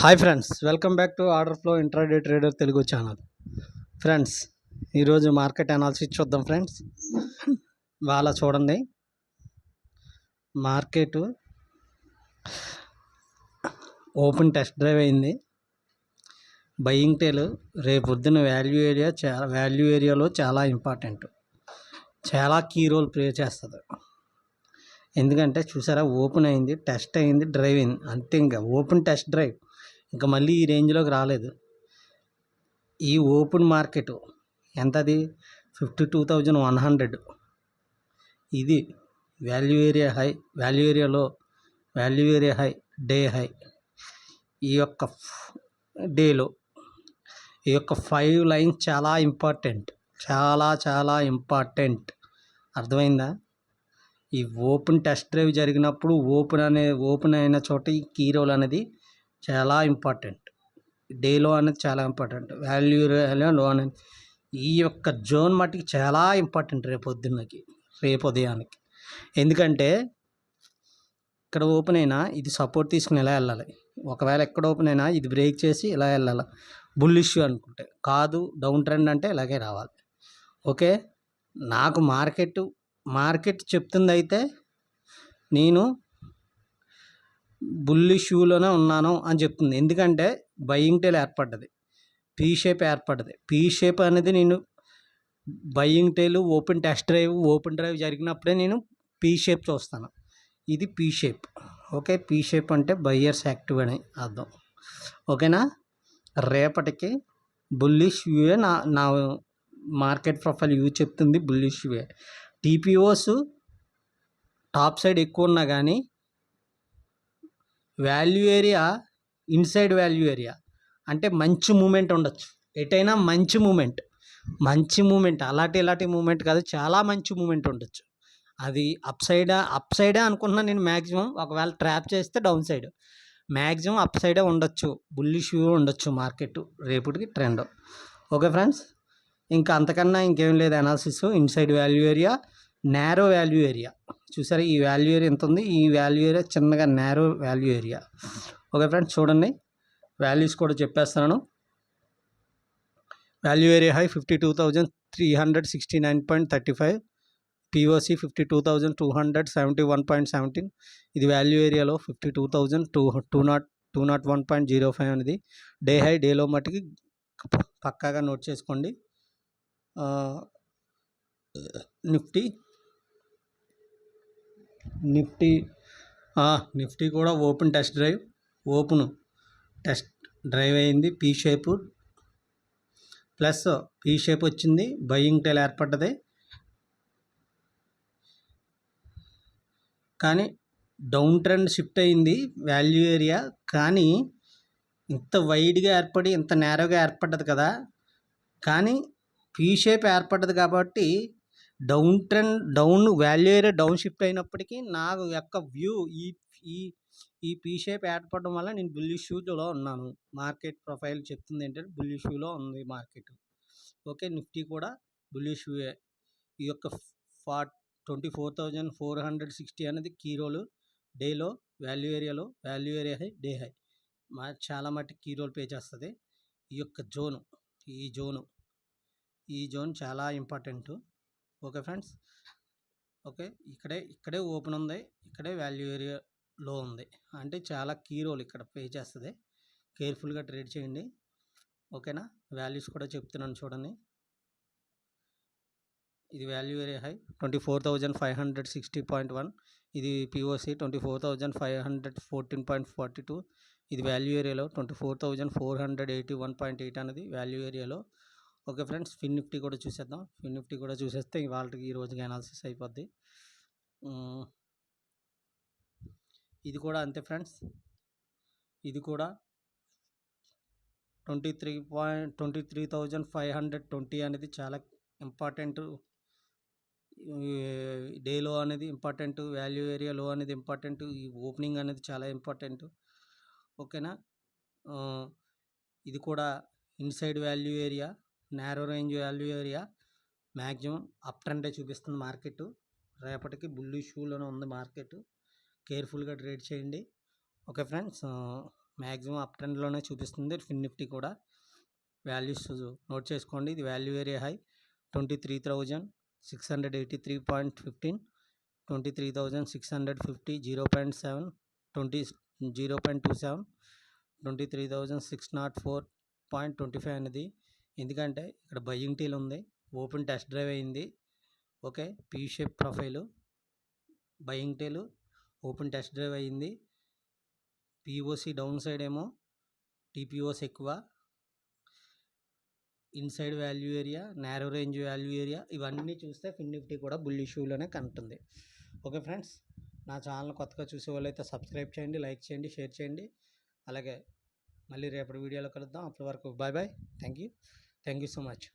Hi friends, welcome back to order flow intraday trader Telugu channel. Friends, ఈరోజు market analysis చూద్దాం friends. వాళ్ళ చూడండి, market open test drive అయింది. Buying టేల్ రేపొద్దున value ఏరియాలో చాలా ఇంపార్టెంట్, చాలా కీ రోల్ ప్లే చేస్తుంది. ఎందుకంటే చూసారా, ఓపెన్ అయింది, టెస్ట్ అయింది, డ్రైవ్ అయింది, అంతే. ఇంకా ఓపెన్ టెస్ట్ డ్రైవ్, ఇంకా మళ్ళీ ఈ రేంజ్లోకి రాలేదు. ఈ ఓపెన్ మార్కెట్ ఎంతది? 52,100. ఇది వాల్యూ ఏరియా హై, వాల్యూ ఏరియాలో, value area high, day high. ఈ యొక్క డేలో ఈ యొక్క 5 లైన్స్ చాలా ఇంపార్టెంట్, చాలా చాలా ఇంపార్టెంట్. అర్థమైందా? ఈ ఓపెన్ టెస్ట్ డ్రైవ్ జరిగినప్పుడు ఓపెన్ అయిన చోట ఈ కీ రోల్ అనేది చాలా ఇంపార్టెంట్. డేలో అనేది చాలా ఇంపార్టెంట్, వాల్యూ లో అనేది ఈ యొక్క జోన్ మట్టుకి చాలా ఇంపార్టెంట్ రేపు ఉదయానికి. ఎందుకంటే ఇక్కడ ఓపెన్ అయినా ఇది సపోర్ట్ తీసుకుని ఇలా వెళ్ళాలి. ఒకవేళ ఎక్కడ ఓపెన్ అయినా ఇది బ్రేక్ చేసి ఇలా వెళ్ళాలి. బుల్లిష్ అనుకుంటే కాదు, డౌన్ ట్రెండ్ అంటే ఇలాగే రావాలి. ఓకే, నాకు మార్కెట్ చెప్తుంది అయితే నేను బుల్లిష్లోనే ఉన్నాను అని చెప్తుంది. ఎందుకంటే బయింగ్ టేల్ ఏర్పడ్డది, పీ షేప్ ఏర్పడ్డది. పీ షేప్ అనేది నేను బయింగ్ టేల్ ఓపెన్ డ్రైవ్ జరిగినప్పుడే నేను పీ షేప్ చూస్తాను. ఇది P shape. Okay, P shape అంటే బయ్యర్స్ యాక్టివ్ అని అర్థం. ఓకేనా? రేపటికి బుల్లిష్ వ్యూయే నా మార్కెట్ ప్రొఫైల్ వ్యూ చెప్తుంది, బుల్లిష్ వ్యూ. టీపీఓస్ టాప్ సైడ్ ఎక్కువ ఉన్నా కానీ value area inside value area అంటే మంచి మూమెంట్ ఉండొచ్చు. ఎటైనా మంచి మూమెంట్ అలాంటి మూమెంట్ కాదు, చాలా మంచి మూమెంట్ ఉండొచ్చు. అది అప్ సైడే అనుకుంటున్నా నేను. మ్యాక్సిమం ఒకవేళ ట్రాప్ చేస్తే డౌన్ సైడ్, మ్యాక్సిమం అప్ సైడే ఉండొచ్చు, బుల్లిష్ వ్యూ ఉండొచ్చు మార్కెట్ రేపటికి ట్రెండ్. ఓకే ఫ్రెండ్స్, ఇంకా అంతకన్నా ఇంకేం లేదు analysis. Inside value area, narrow value area. చూసారా, ఈ వాల్యూ ఏరియా ఎంత ఉంది, ఈ వాల్యూ ఏరియా చిన్నగా narrow value area. Okay friends, చూడండి, వాల్యూస్ కూడా చెప్పేస్తున్నాను. Value area high 52,369.35, POC 52,271.17. ఇది వాల్యూ ఏరియాలో 52,201.05 అనేది డే హై. డేలో మట్టుకి పక్కాగా నోట్ చేసుకోండి. నిఫ్టీ కూడా ఓపెన్ టెస్ట్ డ్రైవ్ అయింది. P shape plus P shape వచ్చింది, బయింగ్ టైల్ ఏర్పడ్డది. కానీ డౌన్ ట్రెండ్ షిఫ్ట్ అయింది వాల్యూ ఏరియా. కానీ ఇంత వైడ్గా ఏర్పడి ఇంత నేరోగా ఏర్పడ్డది కదా, కానీ పీ షేప్ ఏర్పడ్డది కాబట్టి down value area down shift అయినప్పటికీ నా యొక్క వ్యూ ఈ పీ షేప్ ఏర్పడడం వల్ల నేను బుల్లిష్ షూలో ఉన్నాను. మార్కెట్ ప్రొఫైల్ చెప్తుంది ఏంటంటే బుల్లిష్ షూలో ఉంది మార్కెట్. ఓకే, నిఫ్టీ కూడా బుల్లిష్ షూయే. ఈ యొక్క 24,460 అనేది కీ రోల్ డేలో, value area high, day high. చాలా మట్టుకు కీ రోల్ ప్లే చేస్తుంది. ఈ యొక్క ఈ జోన్ చాలా ఇంపార్టెంట్. ఓకే ఫ్రెండ్స్, ఓకే, ఇక్కడే ఓపెన్ ఉంది, ఇక్కడే వాల్యూ ఏరియా లో ఉంది, అంటే చాలా కీ రోల్ ఇక్కడ ప్లే చేస్తుంది. కేర్ఫుల్గా ట్రేడ్ చేయండి. ఓకేనా? వాల్యూస్ కూడా చెప్తున్నాను చూడండి. ఇది వాల్యూ ఏరియా హై 24,560.1, ఇది పిఓసి 24,514.42. ఇది వాల్యూ ఏరియాలో 24,481.8 అనేది వాల్యూ ఏరియాలో. ఓకే ఫ్రెండ్స్, ఫిన్ నిఫ్టీ కూడా చూసేద్దాం. ఫిన్ నిఫ్టీ కూడా చూసేస్తే వాళ్ళకి ఈ రోజుకి అనాలిసిస్ అయిపోద్ది. ఇది కూడా అంతే ఫ్రెండ్స్, ఇది కూడా 23,520 అనేది చాలా ఇంపార్టెంట్. డేలో అనేది ఇంపార్టెంట్, వాల్యూ ఏరియా లో అనేది ఇంపార్టెంట్, ఈ ఓపెనింగ్ అనేది చాలా ఇంపార్టెంట్. ఓకేనా? ఇది కూడా inside value area, narrow range value area. Maximum up ట్రెండే చూపిస్తుంది మార్కెట్. రేపటికి బుల్లిష్ షూలోనే ఉంది మార్కెట్. కేర్ఫుల్గా ట్రేడ్ చేయండి. ఓకే ఫ్రెండ్స్, మ్యాక్సిమం అప్ ట్రెండ్లోనే చూపిస్తుంది ఫిన్ నిఫ్టీ కూడా. వాల్యూస్ నోట్ చేసుకోండి. ఇది వాల్యూ ఏరియా హై 23,683.15, 23,650, 0.7, 0.27, 23,604.25 అనేది. ఎందుకంటే ఇక్కడ బయ్యింగ్ టీల్ ఉంది, ఓపెన్ టెస్ట్ డ్రైవ్ అయింది. Okay, P shape profile, buying టీలు, ఓపెన్ టెస్ట్ డ్రైవ్ అయ్యింది. పిఓసి డౌన్ సైడ్ ఏమో టీపీఓస్ ఎక్కువ, inside value area, narrow range value area, ఇవన్నీ చూస్తే ఫిన్ నిఫ్టీ కూడా బుల్ ఇష్యూలోనే కంటుంది. ఓకే ఫ్రెండ్స్, నా ఛానల్ కొత్తగా చూసే వాళ్ళైతే సబ్స్క్రైబ్ చేయండి, లైక్ చేయండి, షేర్ చేయండి. అలాగే మళ్ళీ రేపటి వీడియోలో కలుద్దాం. అప్పటి వరకు bye bye. Thank you so much.